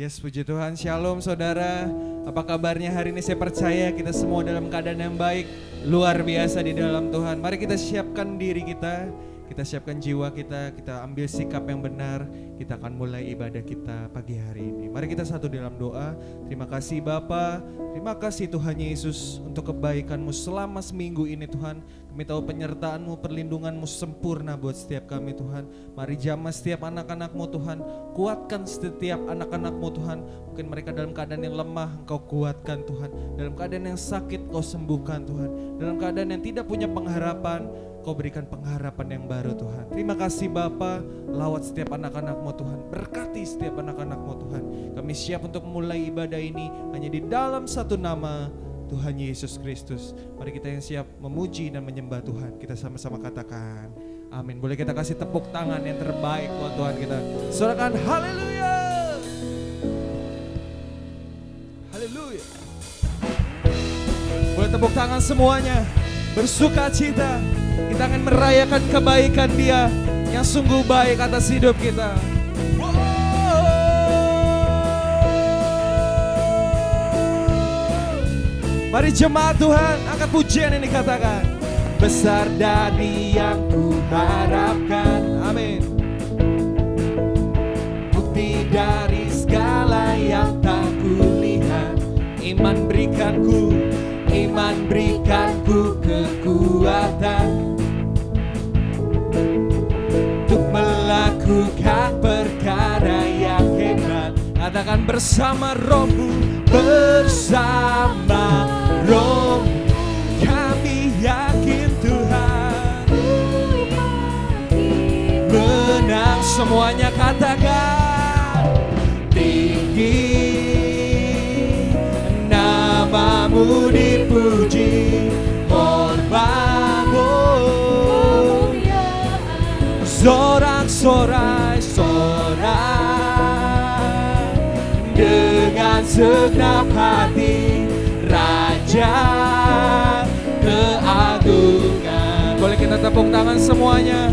Yes, puji Tuhan. Shalom saudara. Apa kabarnya hari ini? Saya percaya kita semua dalam keadaan yang baik, luar biasa di dalam Tuhan. Mari kita siapkan diri kita siapkan jiwa kita ambil sikap yang benar. Kita akan mulai ibadah kita pagi hari ini. Mari kita satu dalam doa. Terima kasih Bapa, terima kasih Tuhan Yesus untuk kebaikan-Mu selama seminggu ini Tuhan. Kami tahu penyertaan-Mu, perlindungan-Mu sempurna buat setiap kami Tuhan. Mari jamah setiap anak-anak-Mu Tuhan. Kuatkan setiap anak-anak-Mu Tuhan. Mungkin mereka dalam keadaan yang lemah, Engkau kuatkan Tuhan. Dalam keadaan yang sakit, Kau sembuhkan Tuhan. Dalam keadaan yang tidak punya pengharapan, Kau berikan pengharapan yang baru Tuhan. Terima kasih Bapa, lawat setiap anak-anak-Mu Tuhan. Berkati setiap anak-anak-Mu Tuhan. Kami siap untuk mulai ibadah ini hanya di dalam satu nama, Tuhan Yesus Kristus. Mari kita yang siap memuji dan menyembah Tuhan. Kita sama-sama katakan amin. Boleh kita kasih tepuk tangan yang terbaik buat Tuhan kita. Sorakan haleluya. Haleluya. Boleh tepuk tangan semuanya. Bersuka cita. Kita akan merayakan kebaikan Dia yang sungguh baik atas hidup kita. Mari jemaat Tuhan, angkat pujian yang dikatakan. Besar dari yang ku harapkan, amin. Bukti dari segala yang tak kulihat. Iman berikanku kekuatan untuk melakukan perkara yang hebat. Katakan bersama Rohmu, bersama Roh kami yakin Tuhan menang semuanya. Katakan tinggi namamu dipuji, hormat-Mu sorak-sorai dengan segenap hati, Raja keagungan. Boleh kita tepuk tangan semuanya.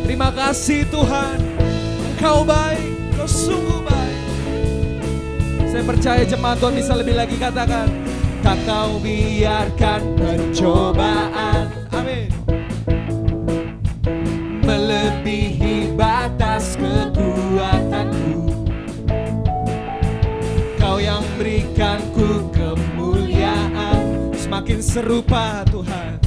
Terima kasih Tuhan, Engkau baik, Engkau sungguh baik. Saya percaya jemaat Tuhan bisa lebih lagi. Katakan, tak Kau biarkan pencobaan, amin, melebihi batas kekuatanku. Kau yang berikanku kemuliaan. Semakin serupa Tuhan,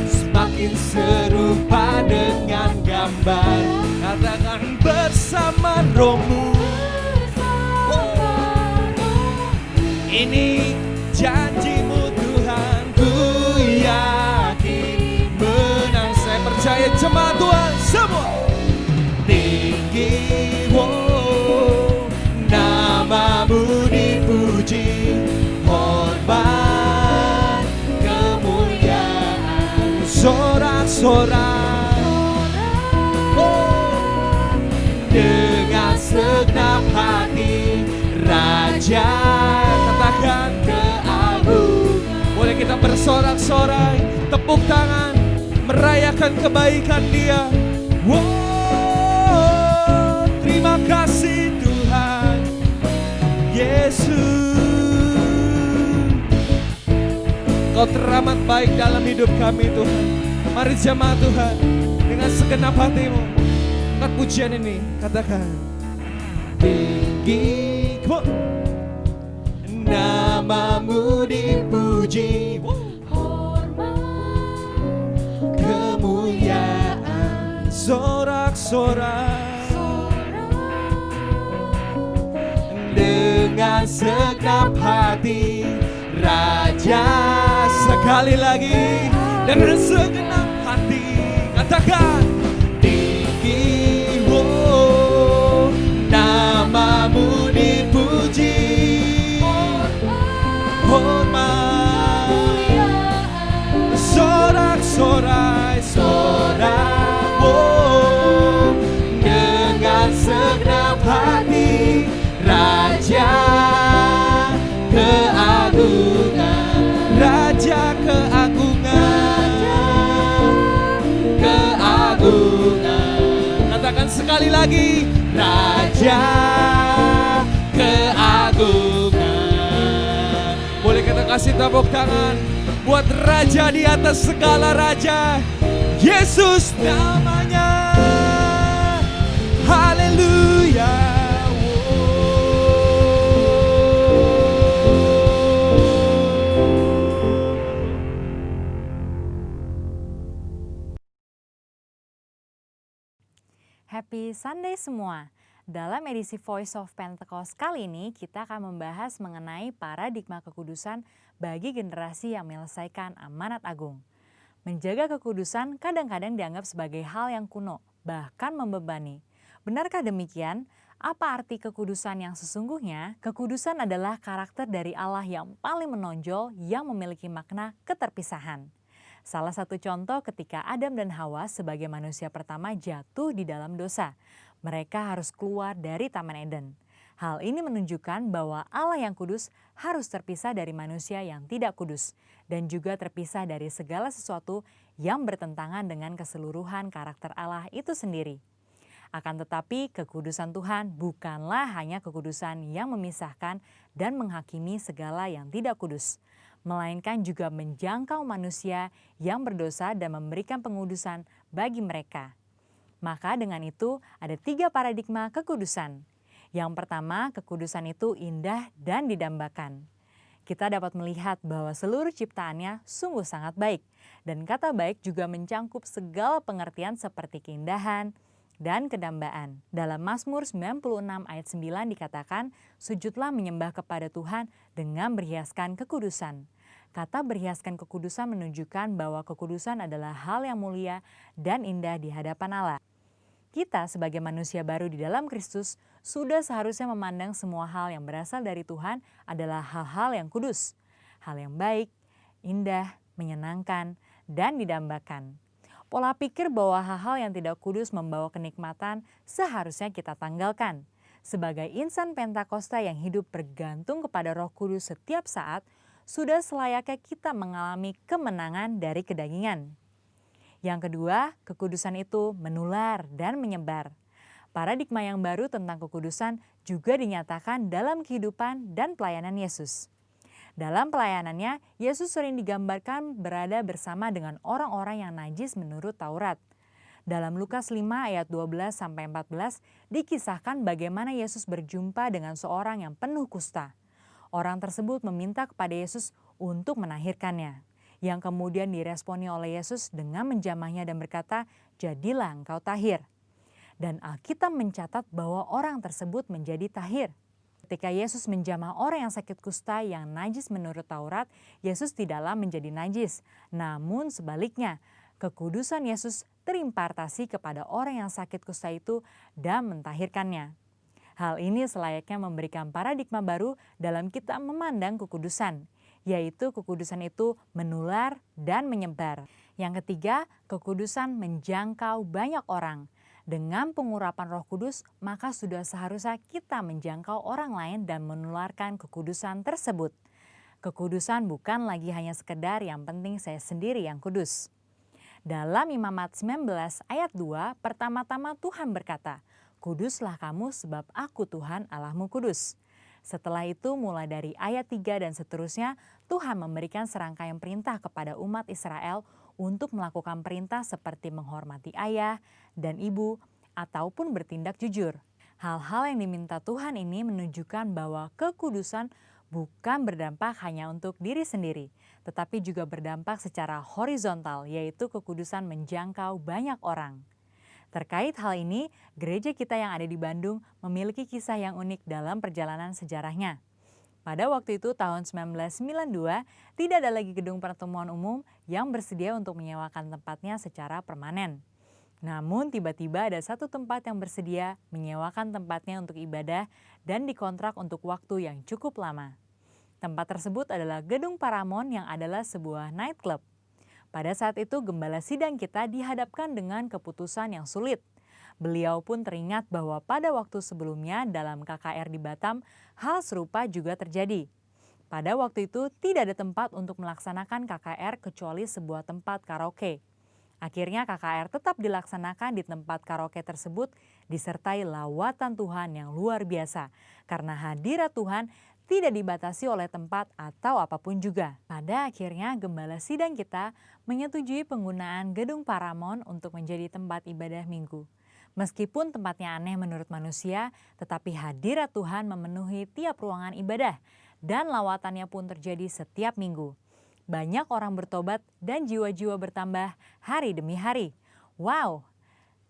semakin serupa dengan gambar. Katakan bersama Rohmu. Ini janji-Mu Tuhan, ku yakin menang. Saya percaya jemaat Tuhan semua. Tinggi, namamu dipuji, hormat, kemuliaan, sorak-sorai dengan segenap hati, Raja. Katakan keagungan. Boleh kita bersorak-sorai, tepuk tangan, merayakan kebaikan Dia. Wow, terima kasih Tuhan Yesus. Kau teramat baik dalam hidup kami Tuhan. Mari jemaat Tuhan, dengan segenap hatimu angkat pujian ini. Katakan tinggi namamu dipuji, hormat, kemuliaan, sorak-sorai dengan segenap hati, Raja. Sekali lagi dengan segenap hati. Katakan tinggi, namamu dipuji, hormat, sorak-sorai dengan segenap hati, Raja keagungan, Raja keagungan, keagungan. Katakan sekali lagi, Raja keagungan. kasih tepuk tangan buat Raja di atas segala raja, Yesus namanya. Haleluya. Happy Sunday semua. Dalam edisi Voice of Pentecost kali ini kita akan membahas mengenai paradigma kekudusan bagi generasi yang menyelesaikan amanat agung. Menjaga kekudusan kadang-kadang dianggap sebagai hal yang kuno, bahkan membebani. Benarkah demikian? Apa arti kekudusan yang sesungguhnya? Kekudusan adalah karakter dari Allah yang paling menonjol yang memiliki makna keterpisahan. Salah satu contoh ketika Adam dan Hawa sebagai manusia pertama jatuh di dalam dosa. Mereka harus keluar dari Taman Eden. Hal ini menunjukkan bahwa Allah yang kudus harus terpisah dari manusia yang tidak kudus dan juga terpisah dari segala sesuatu yang bertentangan dengan keseluruhan karakter Allah itu sendiri. Akan tetapi kekudusan Tuhan bukanlah hanya kekudusan yang memisahkan dan menghakimi segala yang tidak kudus, melainkan juga menjangkau manusia yang berdosa dan memberikan pengudusan bagi mereka. Maka dengan itu ada 3 paradigma kekudusan. Yang pertama, kekudusan itu indah dan didambakan. Kita dapat melihat bahwa seluruh ciptaannya sungguh sangat baik. Dan kata baik juga mencangkup segala pengertian seperti keindahan dan kedambaan. Dalam Mazmur 96 ayat 9 dikatakan, sujudlah menyembah kepada Tuhan dengan berhiaskan kekudusan. Kata berhiaskan kekudusan menunjukkan bahwa kekudusan adalah hal yang mulia dan indah di hadapan Allah. Kita sebagai manusia baru di dalam Kristus sudah seharusnya memandang semua hal yang berasal dari Tuhan adalah hal-hal yang kudus, hal yang baik, indah, menyenangkan, dan didambakan. Pola pikir bahwa hal-hal yang tidak kudus membawa kenikmatan seharusnya kita tanggalkan. Sebagai insan Pentakosta yang hidup bergantung kepada Roh Kudus setiap saat, sudah selayaknya kita mengalami kemenangan dari kedagingan. Yang kedua, kekudusan itu menular dan menyebar. Paradigma yang baru tentang kekudusan juga dinyatakan dalam kehidupan dan pelayanan Yesus. Dalam pelayanannya, Yesus sering digambarkan berada bersama dengan orang-orang yang najis menurut Taurat. Dalam Lukas 5 ayat 12-14 dikisahkan bagaimana Yesus berjumpa dengan seorang yang penuh kusta. Orang tersebut meminta kepada Yesus untuk menahirkannya, yang kemudian diresponi oleh Yesus dengan menjamahnya dan berkata, "Jadilah engkau tahir." Dan Alkitab mencatat bahwa orang tersebut menjadi tahir. Ketika Yesus menjamah orang yang sakit kusta yang najis menurut Taurat, Yesus tidaklah menjadi najis. Namun sebaliknya, kekudusan Yesus terimpartasi kepada orang yang sakit kusta itu dan mentahirkannya. Hal ini selayaknya memberikan paradigma baru dalam kita memandang kekudusan, yaitu kekudusan itu menular dan menyebar. Yang ketiga, kekudusan menjangkau banyak orang. Dengan pengurapan Roh Kudus, maka sudah seharusnya kita menjangkau orang lain dan menularkan kekudusan tersebut. Kekudusan bukan lagi hanya sekedar yang penting saya sendiri yang kudus. Dalam Imamat 19 ayat 2, pertama-tama Tuhan berkata, "Kuduslah kamu sebab aku Tuhan Allahmu kudus." Setelah itu mulai dari ayat 3 dan seterusnya, Tuhan memberikan serangkaian perintah kepada umat Israel untuk melakukan perintah seperti menghormati ayah dan ibu ataupun bertindak jujur. Hal-hal yang diminta Tuhan ini menunjukkan bahwa kekudusan bukan berdampak hanya untuk diri sendiri, tetapi juga berdampak secara horizontal, yaitu kekudusan menjangkau banyak orang. Terkait hal ini, gereja kita yang ada di Bandung memiliki kisah yang unik dalam perjalanan sejarahnya. Pada waktu itu tahun 1992, tidak ada lagi gedung pertemuan umum yang bersedia untuk menyewakan tempatnya secara permanen. Namun tiba-tiba ada satu tempat yang bersedia menyewakan tempatnya untuk ibadah dan dikontrak untuk waktu yang cukup lama. Tempat tersebut adalah Gedung Paramount yang adalah sebuah nightclub. Pada saat itu gembala sidang kita dihadapkan dengan keputusan yang sulit. Beliau pun teringat bahwa pada waktu sebelumnya dalam KKR di Batam, hal serupa juga terjadi. Pada waktu itu tidak ada tempat untuk melaksanakan KKR kecuali sebuah tempat karaoke. Akhirnya KKR tetap dilaksanakan di tempat karaoke tersebut disertai lawatan Tuhan yang luar biasa. Karena hadirat Tuhan tidak dibatasi oleh tempat atau apapun juga. Pada akhirnya, gembala sidang kita menyetujui penggunaan gedung Paramount untuk menjadi tempat ibadah minggu. Meskipun tempatnya aneh menurut manusia, tetapi hadirat Tuhan memenuhi tiap ruangan ibadah dan lawatannya pun terjadi setiap minggu. Banyak orang bertobat dan jiwa-jiwa bertambah hari demi hari. Wow!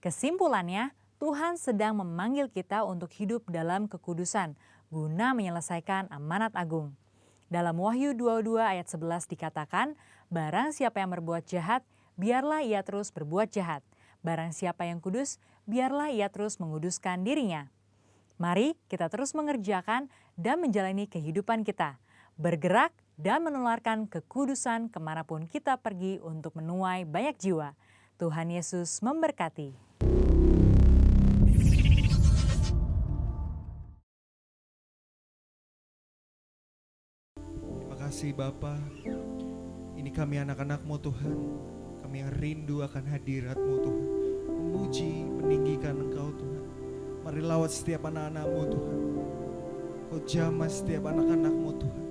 Kesimpulannya, Tuhan sedang memanggil kita untuk hidup dalam kekudusan guna menyelesaikan amanat agung. Dalam Wahyu 22 ayat 11 dikatakan, barang siapa yang berbuat jahat, biarlah ia terus berbuat jahat. Barang siapa yang kudus, biarlah ia terus menguduskan dirinya. Mari kita terus mengerjakan dan menjalani kehidupan kita, bergerak dan menularkan kekudusan kemanapun kita pergi untuk menuai banyak jiwa. Tuhan Yesus memberkati. Terima kasih Bapa. Ini kami anak-anak-Mu Tuhan. Kami yang rindu akan hadirat-Mu Tuhan. Memuji, meninggikan Engkau Tuhan. Mari lawat setiap anak-anak-Mu Tuhan. Kau jamah setiap anak-anak-Mu Tuhan.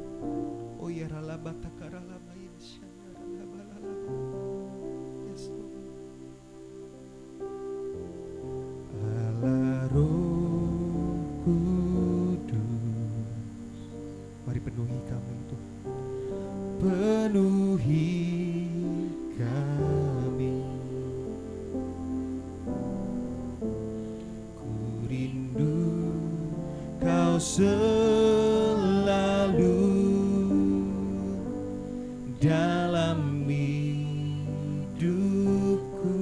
Oh ya ralabatakaralamaya syaralabalala. Yes Tuhan. Allah Roh Kudus. Mari penuhi kami Tuhan. Penuhi kami. Ku rindu Kau selalu dalam hidupku.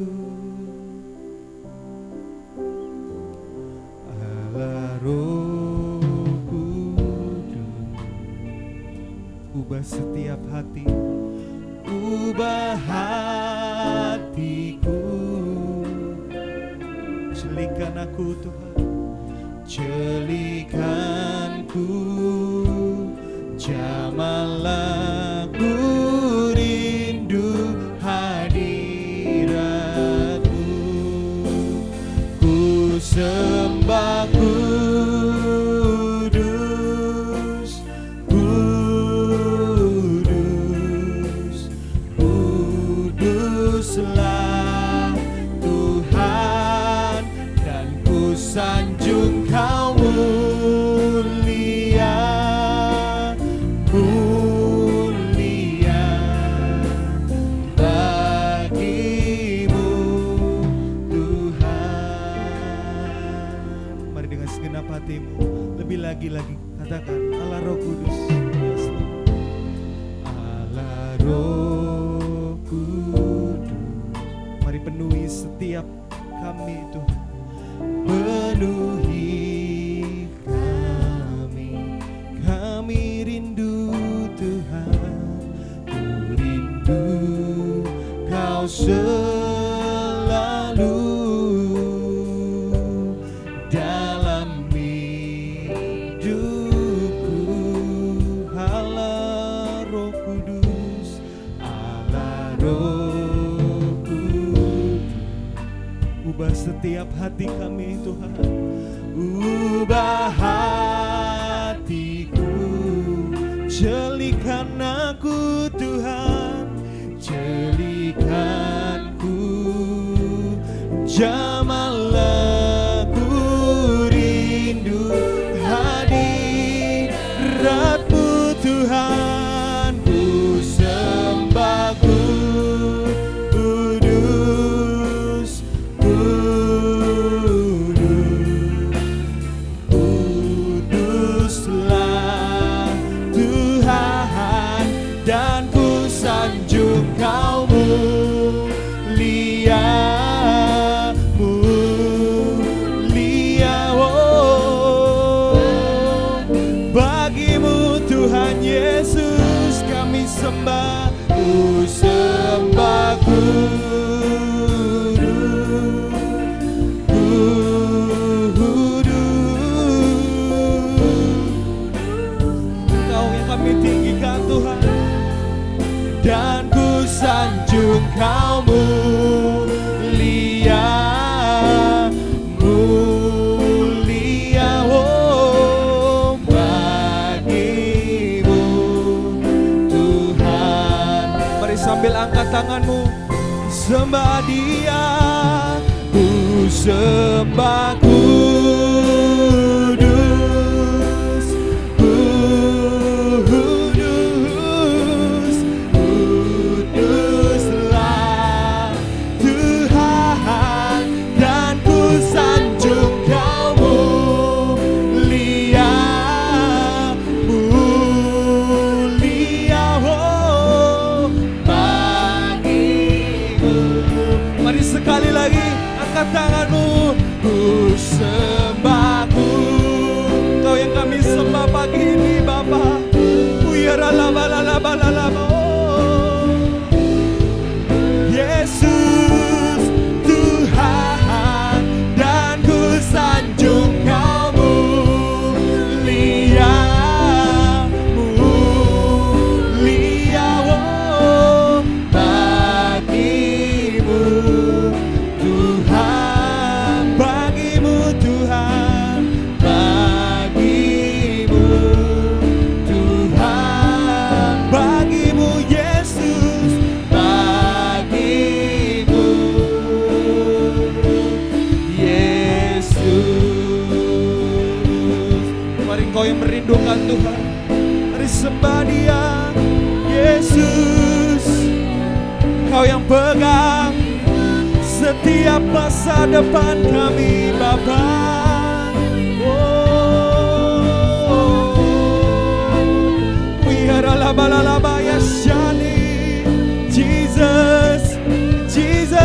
Allah Roh Kudus, ubah setiap hati, ubah hatiku. Celikan aku Tuhan, celikanku, jamahlah ku rindu hadirat-Mu. Ku sembah kudus, kudus, kuduslah Tuhan, dan ku sanjung Kau mulia, mulia bagi-Mu Tuhan. Mari dengan segenap hatimu, lebih lagi katakan Allah Roh Kudus. Yes, Lord. Allah Roh Kudus, mari penuhi setiap kami Tuhan. Penuhi kami rindu Tuhan, ku rindu Kau selalu dalam hidupku. Allah Roh Kudus, Allah Roh Kudus, ubah setiap hati kami Tuhan, ubah hatiku, celikan aku Tuhan, celikanku, jamahlah ku rindu hadirat-Mu Tuhan. Ku sembah kudus, kuduslah Tuhan, dan ku sanjung Kau mulia, mulia, oh, bagi-Mu Tuhan Yesus kami sembah. Ku sembah Engkau yang kami tinggikan Tuhan, dan ku sanjung Kau mulia, mulia, oh, bagi sambil angkat tanganmu, sembah Dia, ku sembah kudus, kudus, kuduslah Tuhan, dan ku sanjung Kau mulia, mulia, oh, bagimu. Mari sekali lagi angkat tanganmu, ku sembahku, Kau yang kami sembah pagi ini Bapa. Yesus Tuhan, dan ku sanjung Kau mulia, mulia, oh, bagimu Tuhan, bagimu Tuhan, bagimu Tuhan, bagimu Yesus, bagimu Yesus. Mari Engkau yang merindukan Tuhan, mari sembah Dia. Yesus, Kau yang pegang setiap masa depan kami Bapa. Wiharalabalaba yasyani, Jesus, Jesus.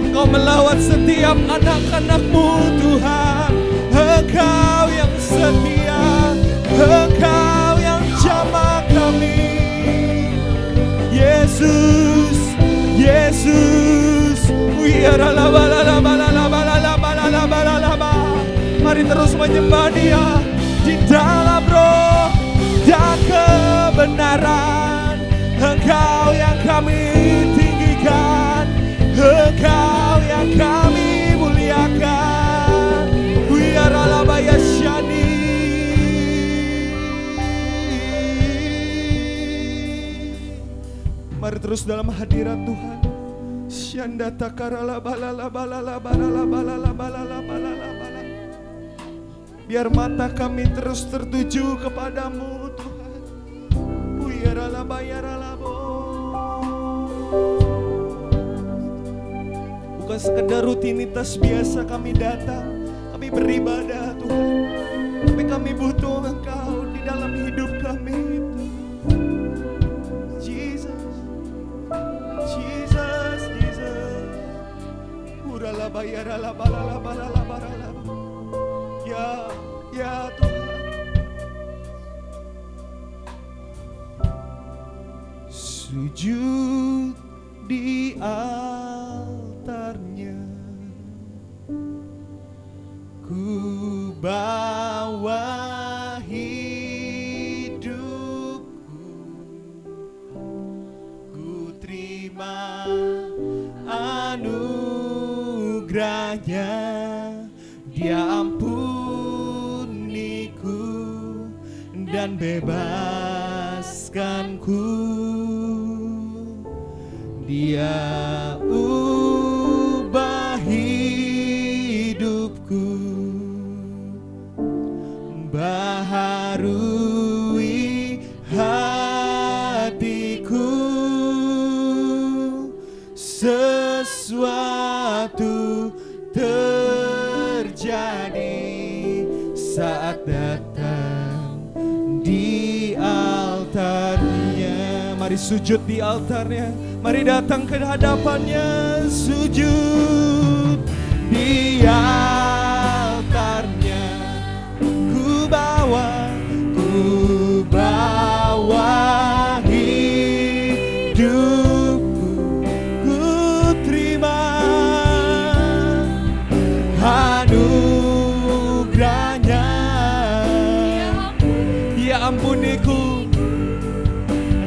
Engkau melawat setiap anak-anak-Mu Tuhan. Engkau yang setia, Engkau yang jamah kami. Yesus, Yesus. Mari terus menyembah Dia di dalam roh dan kebenaran. Engkau yang kami tinggikan, Engkau yang kami muliakan. Wiaralabayasyani. Mari terus dalam hadirat Tuhan. Syanda takarala balala balala balala balala balala balala balala. Biar mata kami terus tertuju kepadamu Tuhan. Uyarala bayarala bo. Bukan sekedar rutinitas biasa kami datang, kami beribadah Tuhan, tapi kami butuh Engkau di dalam hidup kami. Ya, ya Tuhan. Sujud di altarnya, ku bawa hidupku, ku terima anugerahnya. Dia ampuniku dan bebaskanku. Dia ubah hidupku, baharui hatiku. Sesuatu terjadi saat datang di altarnya. Mari sujud di altarnya, mari datang ke hadapannya. Sujud di altarnya, ku bawa hidupku, ku terima anugerahnya. Ya ampuniku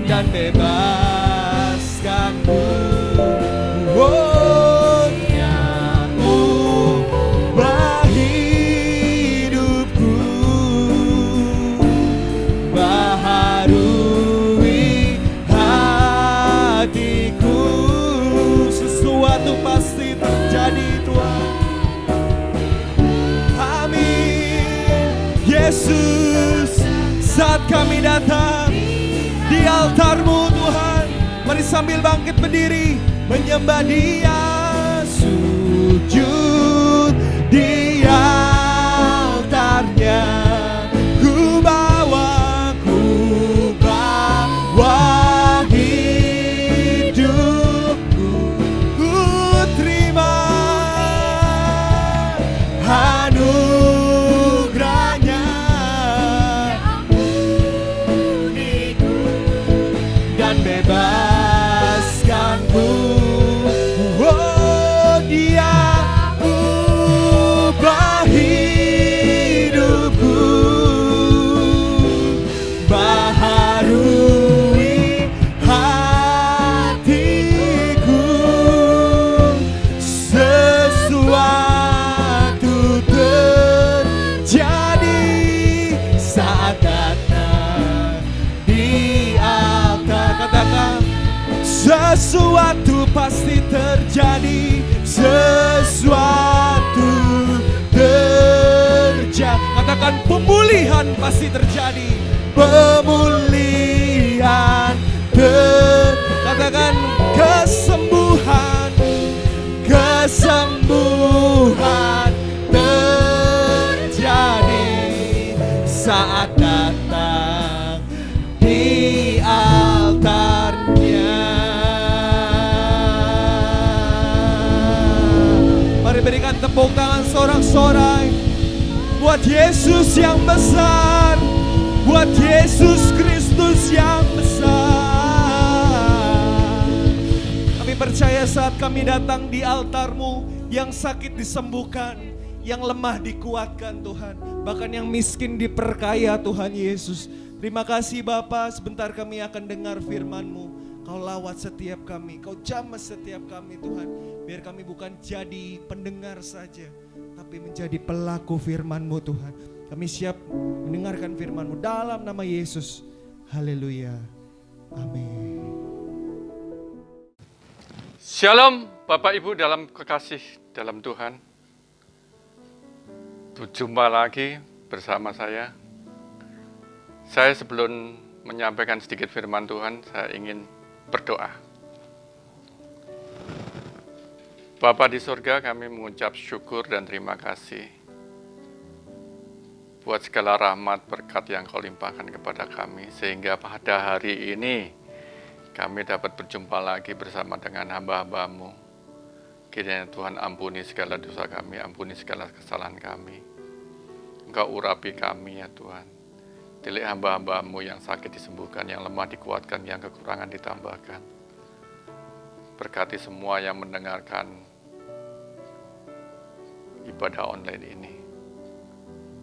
dan bebaskanku. Oh, ya ubah hidupku. Yesus, saat kami datang di altar-Mu Tuhan, mari sambil bangkit berdiri menyembah Dia, sujud di altarnya. Ku bawa hidupku, ku terima anugerahnya, dan bebaskanku. Oh, Dia ubah hidupku, baharui hatiku. Sesuatu terjadi saat datang di altar. Katakan, sesuatu pasti terjadi, sesuatu terjadi. Katakan, pemulihan pasti terjadi, pemulihan katakan, kesembuhan terjadi saat datang di altarnya. Mari berikan tepuk tangan sorak-sorai buat Yesus yang besar, buat Yesus Kristus yang besar. Kami percaya saat kami datang di altar-Mu, yang sakit disembuhkan, yang lemah dikuatkan Tuhan, bahkan yang miskin diperkaya Tuhan Yesus. Terima kasih Bapa, sebentar kami akan dengar firman-Mu. Kau lawat setiap kami, Kau jamah setiap kami Tuhan. Biar kami bukan jadi pendengar saja, tapi menjadi pelaku firman-Mu Tuhan. Kami siap mendengarkan firman-Mu dalam nama Yesus. Haleluya. Amin. Shalom Bapak Ibu dalam kekasih dalam Tuhan. Berjumpa lagi bersama saya. Saya sebelum menyampaikan sedikit firman Tuhan, saya ingin berdoa. Bapa di surga, kami mengucap syukur dan terima kasih buat segala rahmat berkat yang Kau limpahkan kepada kami, sehingga pada hari ini kami dapat berjumpa lagi bersama dengan hamba-hamba-Mu. Kiranya Tuhan ampuni segala dosa kami, ampuni segala kesalahan kami. Engkau urapi kami ya Tuhan. Tilik hamba-hamba-Mu yang sakit disembuhkan, yang lemah dikuatkan, yang kekurangan ditambahkan. Berkati semua yang mendengarkan ibadah online ini.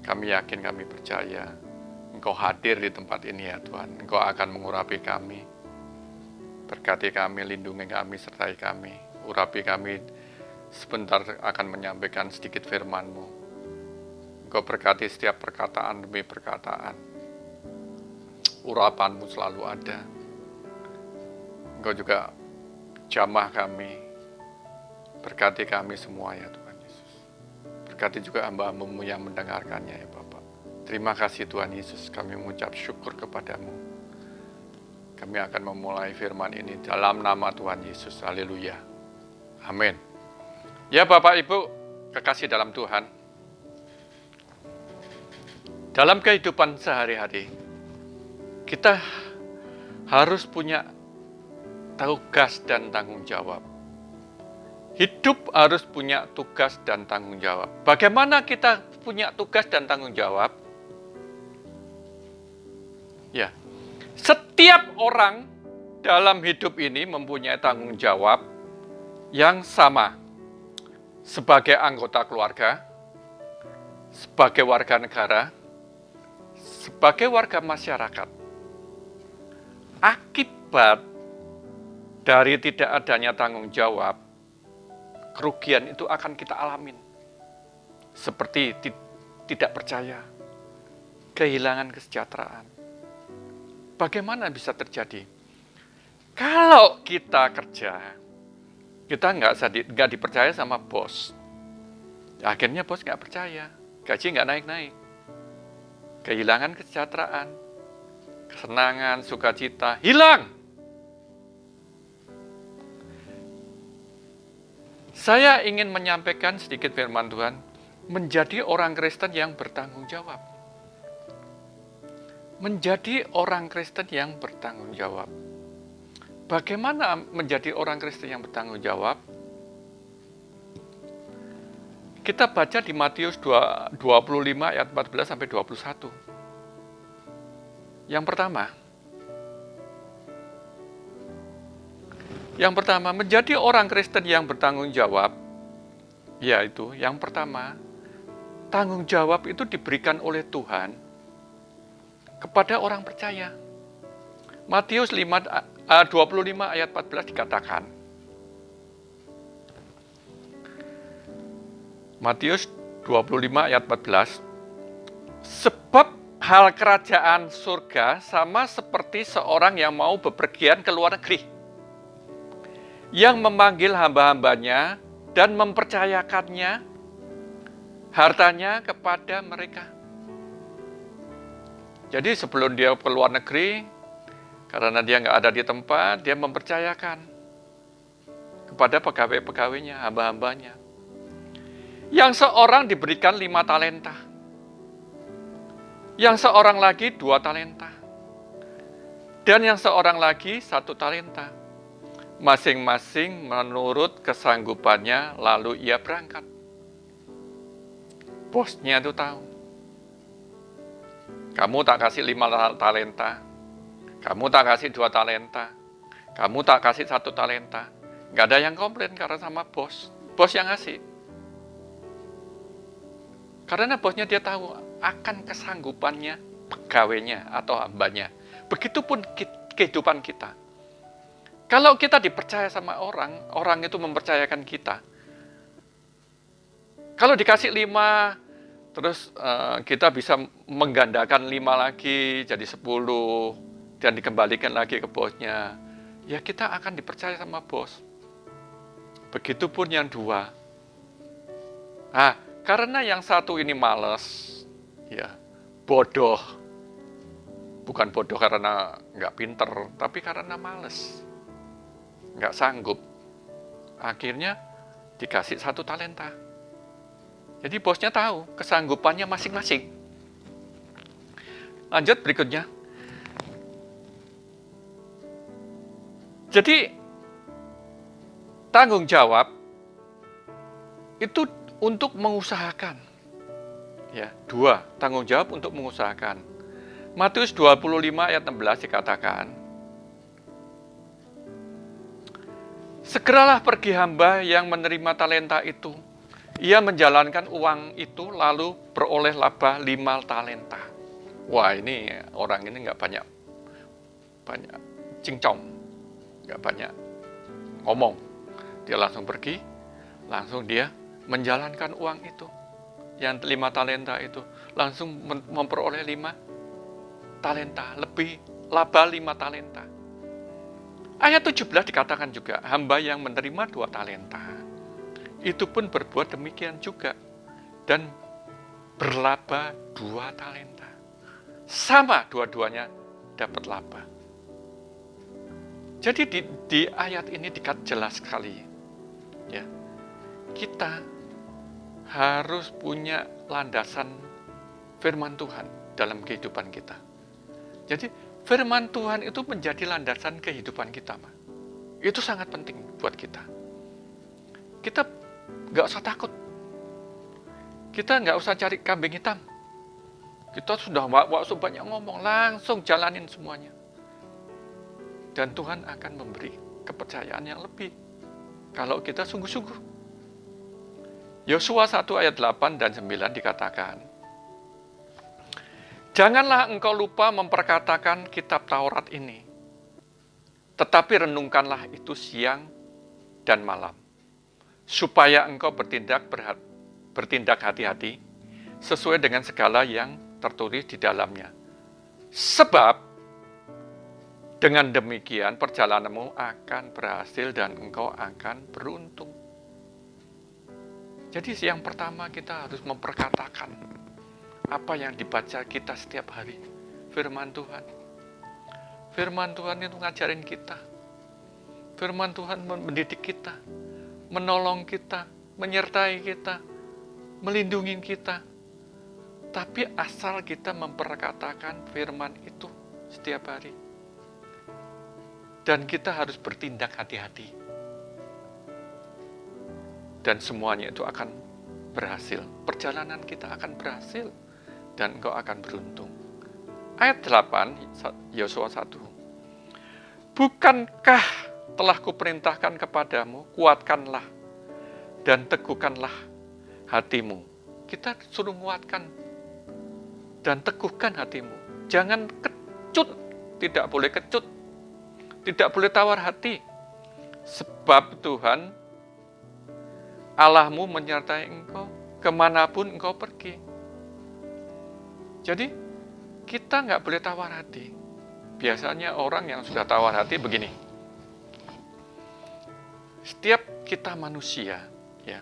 Kami yakin, kami percaya Engkau hadir di tempat ini ya Tuhan. Engkau akan mengurapi kami. Berkati kami, lindungi kami, sertai kami. Urapi kami, sebentar akan menyampaikan sedikit firman-Mu. Engkau berkati setiap perkataan demi perkataan. Urapan-Mu selalu ada. Engkau juga jamah kami. Berkati kami semua ya Tuhan Yesus. Berkati juga hamba-Mu yang mendengarkannya ya Bapak. Terima kasih Tuhan Yesus, kami mengucap syukur kepada-Mu. Kami akan memulai firman ini dalam nama Tuhan Yesus. Haleluya. Amin. Ya Bapak Ibu, kekasih dalam Tuhan. Dalam kehidupan sehari-hari, kita harus punya tugas dan tanggung jawab. Hidup harus punya tugas dan tanggung jawab. Bagaimana kita punya tugas dan tanggung jawab? Ya, setiap orang dalam hidup ini mempunyai tanggung jawab yang sama. Sebagai anggota keluarga, sebagai warga negara, sebagai warga masyarakat. Akibat dari tidak adanya tanggung jawab, kerugian itu akan kita alamin. Seperti tidak percaya, kehilangan kesejahteraan. Bagaimana bisa terjadi? Kalau kita kerja, kita nggak dipercaya sama bos. Akhirnya bos nggak percaya, gaji nggak naik-naik. kehilangan kesejahteraan, kesenangan, sukacita, hilang. Saya ingin menyampaikan sedikit firman Tuhan, menjadi orang Kristen yang bertanggung jawab. Menjadi orang Kristen yang bertanggung jawab. Bagaimana menjadi orang Kristen yang bertanggung jawab? Kita baca di Matius 25 ayat 14 sampai 21. Yang pertama, menjadi orang Kristen yang bertanggung jawab, yaitu yang pertama, tanggung jawab itu diberikan oleh Tuhan kepada orang percaya. Matius 25 ayat 14 dikatakan, Matius 25 ayat 14, sebab hal kerajaan surga sama seperti seorang yang mau bepergian ke luar negeri, yang memanggil hamba-hambanya dan mempercayakannya hartanya kepada mereka. Jadi sebelum dia ke luar negeri, karena dia nggak ada di tempat, dia mempercayakan kepada pegawai-pegawainya, hamba-hambanya. Yang seorang diberikan 5 talenta. Yang seorang lagi 2 talenta. Dan yang seorang lagi 1 talenta. Masing-masing menurut kesanggupannya, lalu ia berangkat. Bosnya itu tahu. Kamu tak kasih 5 talenta, kamu tak kasih 2 talenta, kamu tak kasih 1 talenta. Nggak ada yang komplain karena sama bos. Bos yang ngasih. Karena bosnya dia tahu akan kesanggupannya pegawainya atau hambanya. Begitupun kehidupan kita. Kalau kita dipercaya sama orang, orang itu mempercayakan kita. Kalau dikasih 5, terus kita bisa menggandakan 5 lagi jadi 10, dan dikembalikan lagi ke bosnya. Ya kita akan dipercaya sama bos. Begitupun yang 2. Karena yang 1 ini malas, ya bodoh. Bukan bodoh karena nggak pinter, tapi karena malas. Nggak sanggup, akhirnya dikasih 1 talenta. Jadi bosnya tahu kesanggupannya masing-masing. Lanjut berikutnya. Jadi tanggung jawab itu untuk mengusahakan. Ya, 2, tanggung jawab untuk mengusahakan. Matius 25 ayat 16 dikatakan, segeralah pergi hamba yang menerima talenta itu. Ia menjalankan uang itu lalu beroleh laba 5 talenta. Wah, ini orang ini nggak banyak cincong, nggak banyak ngomong. Dia langsung pergi, langsung dia menjalankan uang itu. Yang 5 talenta itu langsung memperoleh 5 talenta, lebih laba 5 talenta. Ayat 17 dikatakan juga, hamba yang menerima 2 talenta, itu pun berbuat demikian juga, dan berlaba 2 talenta. Sama dua-duanya dapat laba. Jadi di ayat ini jelas sekali, ya, kita harus punya landasan firman Tuhan dalam kehidupan kita. Jadi firman Tuhan itu menjadi landasan kehidupan kita, Pak. Itu sangat penting buat kita. Kita nggak usah takut. Kita nggak usah cari kambing hitam. Kita sudah banyak ngomong, langsung jalanin semuanya. Dan Tuhan akan memberi kepercayaan yang lebih kalau kita sungguh-sungguh. Yosua 1 ayat 8 dan 9 dikatakan, janganlah engkau lupa memperkatakan kitab Taurat ini, tetapi renungkanlah itu siang dan malam, supaya engkau bertindak hati-hati sesuai dengan segala yang tertulis di dalamnya. Sebab dengan demikian perjalananmu akan berhasil dan engkau akan beruntung. Jadi yang pertama kita harus memperkatakan apa yang dibaca kita setiap hari? Firman Tuhan. Firman Tuhan itu ngajarin kita. Firman Tuhan mendidik kita, menolong kita, menyertai kita, melindungi kita. Tapi asal kita memperkatakan firman itu setiap hari. Dan kita harus bertindak hati-hati. Dan semuanya itu akan berhasil. Perjalanan kita akan berhasil. Dan engkau akan beruntung. Ayat 8, Yosua 1. Bukankah telah kuperintahkan kepadamu, kuatkanlah dan teguhkanlah hatimu. Kita suruh kuatkan dan teguhkan hatimu. Jangan kecut, tidak boleh kecut. Tidak boleh tawar hati. Sebab Tuhan Allahmu menyertai engkau kemanapun engkau pergi. Jadi kita nggak boleh tawar hati. Biasanya orang yang sudah tawar hati begini. Setiap kita manusia, ya,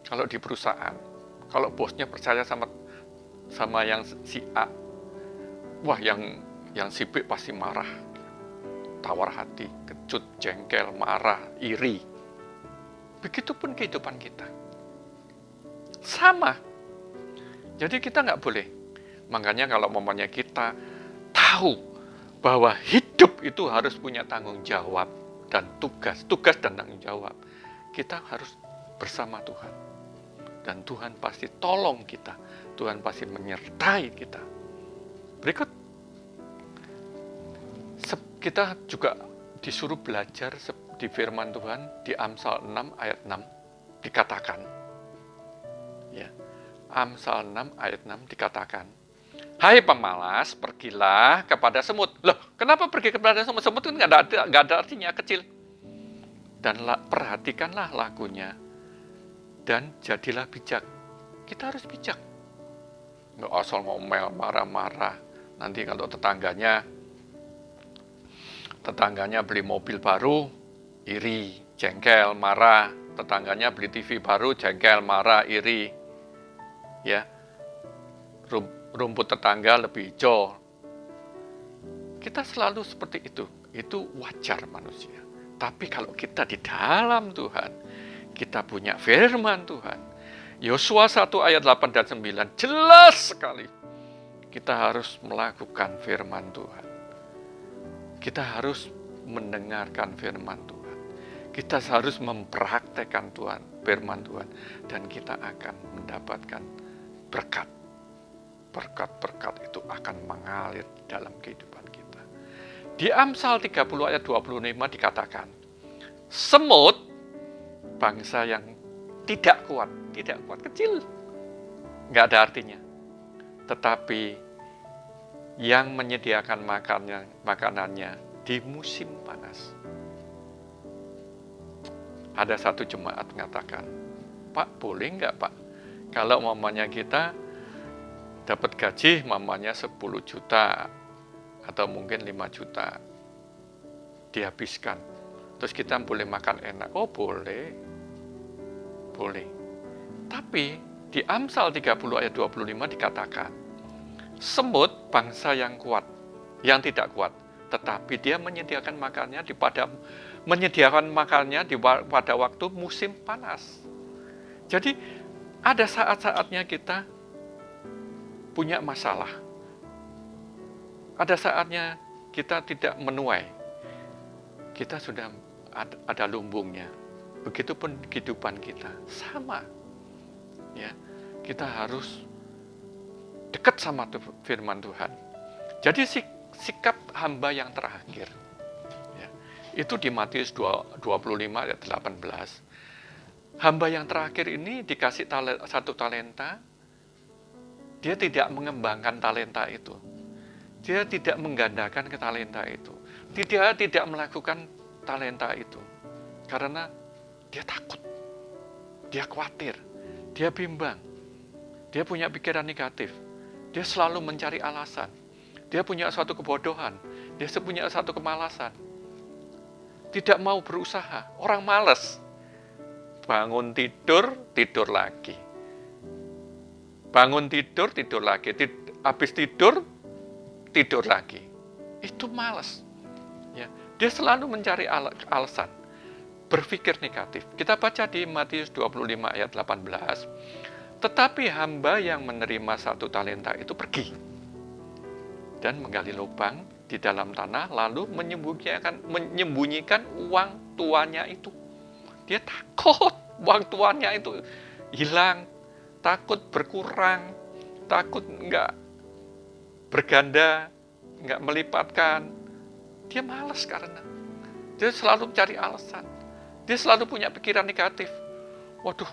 kalau di perusahaan, kalau bosnya percaya sama yang si A, wah yang si B pasti marah, tawar hati, kecut, jengkel, marah, iri. Begitupun kehidupan kita. Sama. Jadi kita nggak boleh. Makanya kalau momennya kita tahu bahwa hidup itu harus punya tanggung jawab dan tugas dan tanggung jawab. Kita harus bersama Tuhan. Dan Tuhan pasti tolong kita. Tuhan pasti menyertai kita. Berikut. Kita juga disuruh belajar di firman Tuhan di Amsal 6 ayat 6 dikatakan. Ya. Amsal 6 ayat 6 dikatakan. Hai pemalas, pergilah kepada semut. Loh, kenapa pergi kepada semut? Semut kan nggak ada artinya, kecil. Dan perhatikanlah lakunya. Dan jadilah bijak. Kita harus bijak. Nggak asal ngomel, marah-marah. Nanti kalau tetangganya beli mobil baru, iri, jengkel, marah. Tetangganya beli TV baru, jengkel, marah, iri. Ya. Rumput tetangga lebih hijau. Kita selalu seperti itu. Itu wajar manusia. Tapi kalau kita di dalam Tuhan, kita punya firman Tuhan. Yosua 1 ayat 8 dan 9 jelas sekali. Kita harus melakukan firman Tuhan. Kita harus mendengarkan firman Tuhan. Kita harus mempraktekkan firman Tuhan. Dan kita akan mendapatkan berkat. Berkat-berkat itu akan mengalir dalam kehidupan kita. Di Amsal 30 ayat 25 dikatakan, semut bangsa yang tidak kuat, kecil, nggak ada artinya. Tetapi yang menyediakan makanannya di musim panas. Ada satu jemaat mengatakan, Pak, boleh nggak Pak? Kalau mamanya kita dapat gaji mamanya 10 juta atau mungkin 5 juta dihabiskan. Terus kita boleh makan enak. Oh boleh. Boleh. Tapi di Amsal 30 ayat 25 dikatakan, semut bangsa yang kuat, yang tidak kuat. Tetapi dia menyediakan makannya pada waktu musim panas. Jadi ada saat-saatnya kita punya masalah. Ada saatnya kita tidak menuai. Kita sudah ada lumbungnya. Begitupun kehidupan kita. Sama. Ya, kita harus dekat sama firman Tuhan. Jadi sikap hamba yang terakhir. Ya, itu di Matius 25 ayat 18. Hamba yang terakhir ini dikasih satu talenta. Dia tidak mengembangkan talenta itu. Dia tidak menggandakan ke talenta itu. Dia tidak melakukan talenta itu. Karena dia takut. Dia khawatir. Dia bimbang. Dia punya pikiran negatif. Dia selalu mencari alasan. Dia punya suatu kebodohan. Dia punya suatu kemalasan. Tidak mau berusaha. Orang malas. Bangun tidur lagi. Bangun tidur, tidur lagi. Habis tidur, tidur lagi. Itu malas. Ya, dia selalu mencari alasan, berpikir negatif. Kita baca di Matius 25 ayat 18. Tetapi hamba yang menerima 1 talenta itu pergi dan menggali lubang di dalam tanah, lalu menyembunyikan uang tuannya itu. Dia takut uang tuannya itu hilang, takut berkurang, takut nggak berganda, nggak melipatkan. Dia malas karena dia selalu mencari alasan. Dia selalu punya pikiran negatif. Waduh,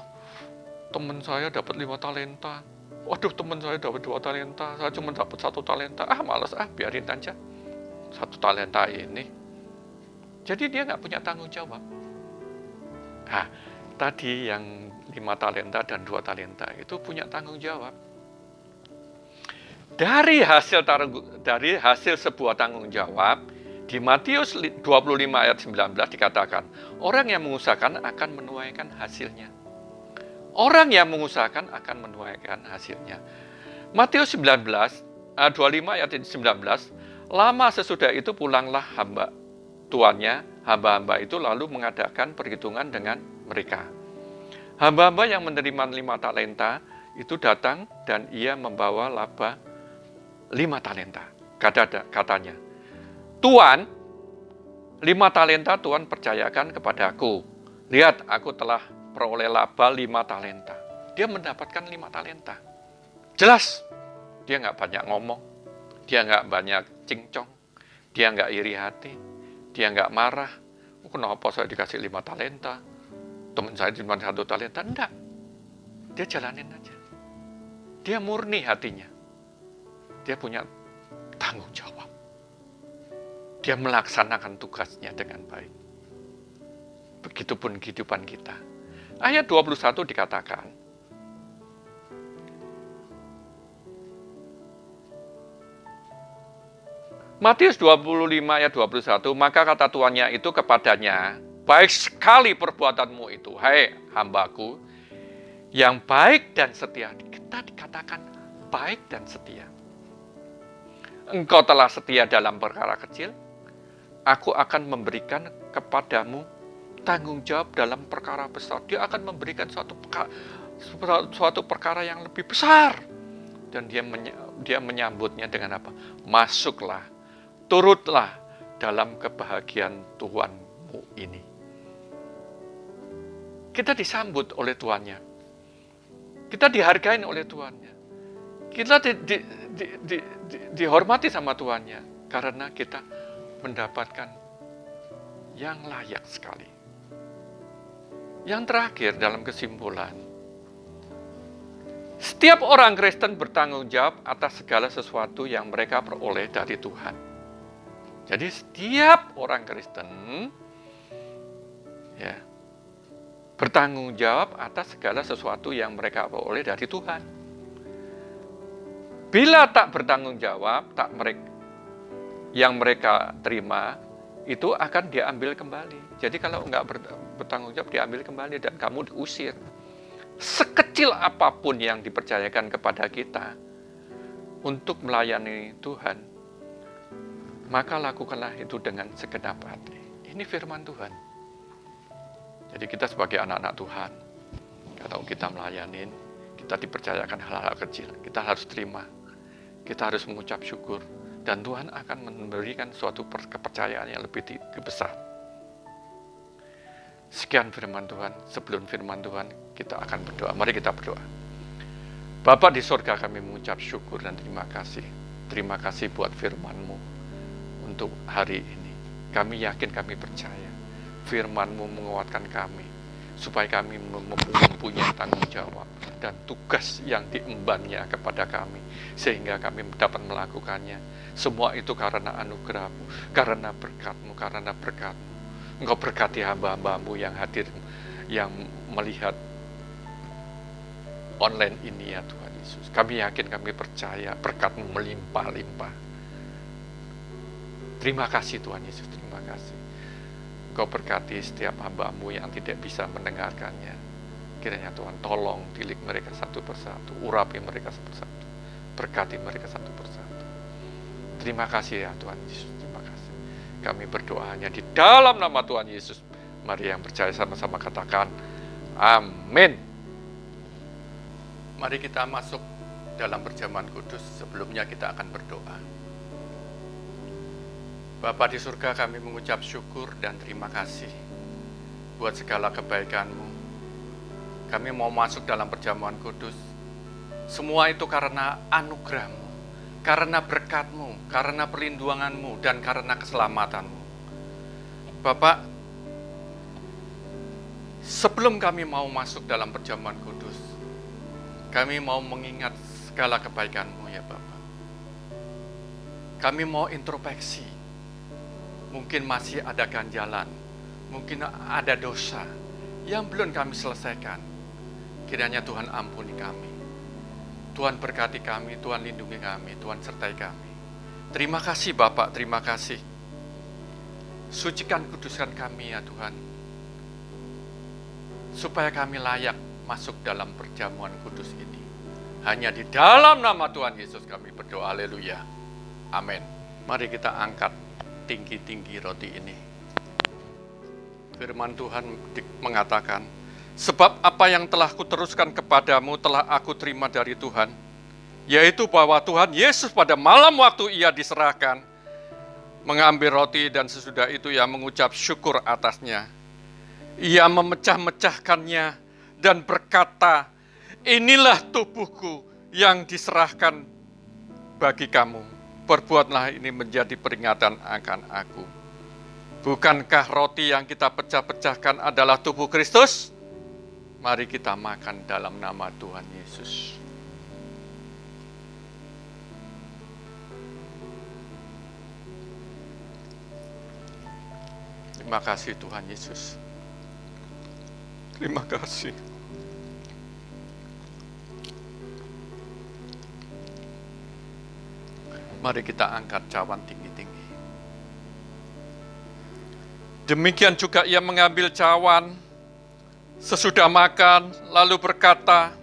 teman saya dapat 5 talenta. Waduh, teman saya dapat 2 talenta. Saya cuma dapat 1 talenta. Malas, biarin aja. 1 talenta ini. Jadi dia nggak punya tanggung jawab. Nah, tadi yang 5 talenta dan 2 talenta itu punya tanggung jawab. Dari hasil sebuah tanggung jawab, di Matius 25 ayat 19 dikatakan, orang yang mengusahakan akan menuaikan hasilnya. Orang yang mengusahakan akan menuaikan hasilnya. Matius 25 ayat 19, lama sesudah itu pulanglah hamba-hamba itu lalu mengadakan perhitungan dengan mereka. Hamba-hamba yang menerima 5 talenta itu datang dan ia membawa laba 5 talenta. Katanya, Tuan, 5 talenta Tuhan percayakan kepadaku. Lihat, aku telah peroleh laba 5 talenta. Dia mendapatkan 5 talenta. Jelas, dia nggak banyak ngomong. Dia nggak banyak cincong. Dia nggak iri hati. Dia nggak marah. Kenapa saya dikasih 5 talenta? Teman saya cuma 1 talenta. Enggak. Dia jalanin aja. Dia murni hatinya. Dia punya tanggung jawab. Dia melaksanakan tugasnya dengan baik. Begitupun kehidupan kita. Ayat 21 dikatakan, Matius 25 ayat 21, maka kata tuannya itu kepadanya, baik sekali perbuatanmu itu, hai hambaku, yang baik dan setia. Kita dikatakan baik dan setia. Engkau telah setia dalam perkara kecil, aku akan memberikan kepadamu tanggung jawab dalam perkara besar. Dia akan memberikan suatu perkara yang lebih besar. Dan dia menyambutnya dengan apa? Masuklah, turutlah dalam kebahagiaan Tuhanmu ini. Kita disambut oleh Tuhannya. Kita dihargai oleh Tuhannya. Kita dihormati sama Tuhannya. Karena kita mendapatkan yang layak sekali. Yang terakhir dalam kesimpulan, setiap orang Kristen bertanggung jawab atas segala sesuatu yang mereka peroleh dari Tuhan. Jadi setiap orang Kristen bertanggung jawab atas segala sesuatu yang mereka peroleh dari Tuhan. Bila tak bertanggung jawab, yang mereka terima itu akan diambil kembali. Jadi kalau enggak bertanggung jawab, diambil kembali dan kamu diusir. Sekecil apapun yang dipercayakan kepada kita untuk melayani Tuhan, maka lakukanlah itu dengan segenap hati. Ini firman Tuhan. Jadi kita sebagai anak-anak Tuhan, kalau kita melayani, kita dipercayakan hal-hal kecil, kita harus terima. Kita harus mengucap syukur. Dan Tuhan akan memberikan suatu kepercayaan yang lebih besar. Sekian firman Tuhan. Sebelum firman Tuhan, kita akan berdoa. Mari kita berdoa. Bapa di surga, kami mengucap syukur dan terima kasih. Terima kasih buat firman-Mu untuk hari ini. Kami yakin, kami percaya. Firman-Mu menguatkan kami, supaya kami mempunyai tanggung jawab dan tugas yang diembannya kepada kami, sehingga kami dapat melakukannya. Semua itu karena anugerah-Mu, karena berkat-Mu, karena berkat-Mu. Engkau berkati hamba-hamba-Mu yang hadir, yang melihat online ini ya Tuhan Yesus. Kami yakin, kami percaya berkat-Mu melimpah-limpah. Terima kasih Tuhan Yesus, terima kasih. Engkau berkati setiap hamba-Mu yang tidak bisa mendengarkannya. Kiranya Tuhan tolong didik mereka satu persatu, urapi mereka satu persatu, berkati mereka satu persatu. Terima kasih ya Tuhan Yesus, terima kasih. Kami berdoa hanya di dalam nama Tuhan Yesus. Mari yang percaya sama-sama katakan, amin. Mari kita masuk dalam perjamuan kudus. Sebelumnya kita akan berdoa. Bapa di surga, kami mengucap syukur dan terima kasih buat segala kebaikan-Mu. Kami mau masuk dalam perjamuan kudus. Semua itu karena anugerah-Mu, karena berkat-Mu, karena perlindungan-Mu, dan karena keselamatan-Mu. Bapak, sebelum kami mau masuk dalam perjamuan kudus, kami mau mengingat segala kebaikan-Mu ya Bapak. Kami mau introspeksi. Mungkin masih ada ganjalan, mungkin ada dosa yang belum kami selesaikan. Kiranya Tuhan ampuni kami. Tuhan berkati kami, Tuhan lindungi kami, Tuhan sertai kami. Terima kasih Bapak, terima kasih. Sucikan, kuduskan kami ya Tuhan, supaya kami layak masuk dalam perjamuan kudus ini. Hanya di dalam nama Tuhan Yesus kami berdoa, haleluya, amin. Mari kita angkat tinggi-tinggi roti ini. Firman Tuhan mengatakan, sebab apa yang telah kuteruskan kepadamu telah aku terima dari Tuhan, yaitu bahwa Tuhan Yesus pada malam waktu ia diserahkan, mengambil roti dan sesudah itu ia mengucap syukur atasnya. Ia memecah-mecahkannya dan berkata, inilah tubuhku yang diserahkan bagi kamu. Perbuatlah ini menjadi peringatan akan aku. Bukankah roti yang kita pecah-pecahkan adalah tubuh Kristus? Mari kita makan dalam nama Tuhan Yesus. Terima kasih Tuhan Yesus. Terima kasih. Mari kita angkat cawan tinggi-tinggi. Demikian juga ia mengambil cawan sesudah makan, lalu berkata,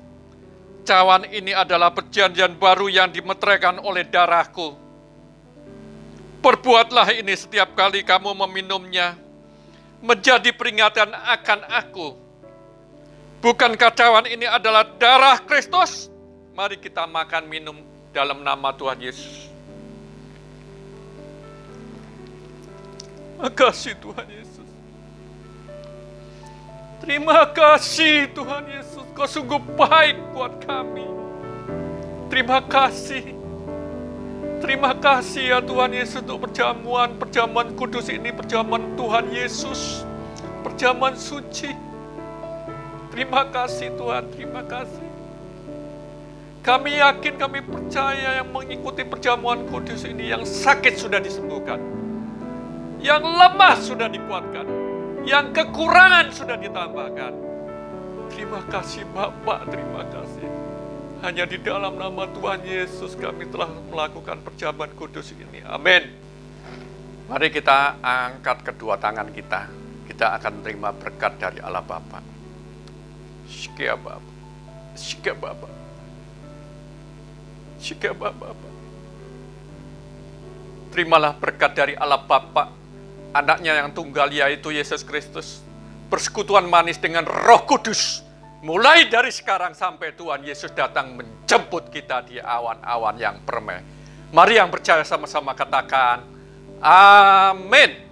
cawan ini adalah perjanjian baru yang dimeteraikan oleh darahku. Perbuatlah ini setiap kali kamu meminumnya, menjadi peringatan akan aku. Bukankah cawan ini adalah darah Kristus? Mari kita makan minum dalam nama Tuhan Yesus. Terima kasih Tuhan Yesus. Terima kasih Tuhan Yesus, Kau sungguh baik buat kami. Terima kasih. Terima kasih ya Tuhan Yesus untuk perjamuan kudus ini, perjamuan Tuhan Yesus, perjamuan suci. Terima kasih Tuhan, terima kasih. Kami yakin, kami percaya yang mengikuti perjamuan kudus ini, yang sakit sudah disembuhkan, yang lemah sudah dikuatkan, yang kekurangan sudah ditambahkan. Terima kasih Bapak, terima kasih. Hanya di dalam nama Tuhan Yesus kami telah melakukan perjamuan kudus ini. Amin. Mari kita angkat kedua tangan kita. Kita akan menerima berkat dari Allah Bapa. Syukur Bapa. Syukur Bapa. Syukur Bapa. Terimalah berkat dari Allah Bapa, anaknya yang tunggal yaitu Yesus Kristus, persekutuan manis dengan Roh Kudus, mulai dari sekarang sampai Tuhan Yesus datang menjemput kita di awan-awan yang permai. Mari yang percaya sama-sama katakan, amin.